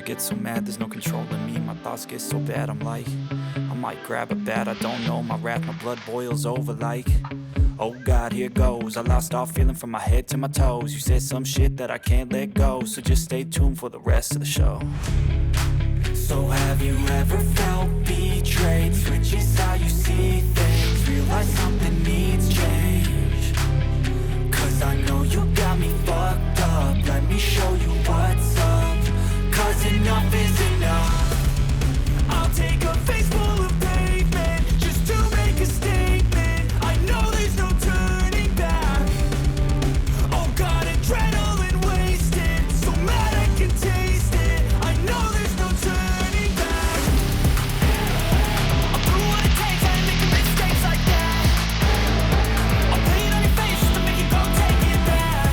get so mad, there's no controlling me. My thoughts get so bad, I'm like, I might grab a bat, I don't know. My wrath, my blood boils over like, oh God, here goes. I lost all feeling from my head to my toes. You said some shit that I can't let go, so just stay tuned for the rest of the show. So have you ever felt betrayed? Switches how you see things, realize something needs change. Cause I know you got me fucked up, let me show you what's up. Cause enough is enough. I'll take a face full of pavement just to make a statement. I know there's no turning back. Oh God, adrenaline wasted, so mad I can taste it. I know there's no turning back. I'll do what it takes, I ain't making mistakes like that. I'll paint on your face just to make you go take it back.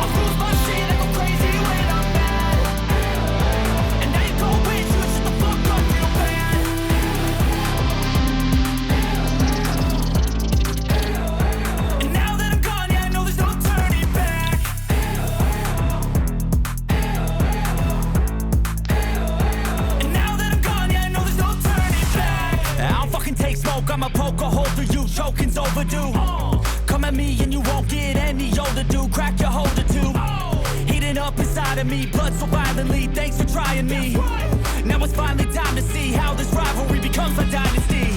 I'll lose my shit, I go crazy when I'm mad. And now you go wish you would shut the fuck up real bad. And now that I'm gone, yeah, I know there's no turning back. And now that I'm gone, yeah, I know there's no turning back. I don't fucking take smoke, I'ma poke a hole through you, choking's overdue. Come at me and you won't get any older, dude. Crack your holder too. Heating up inside of me, blood so violently. Thanks for trying me. Now it's finally time to see how this rivalry becomes a dynasty.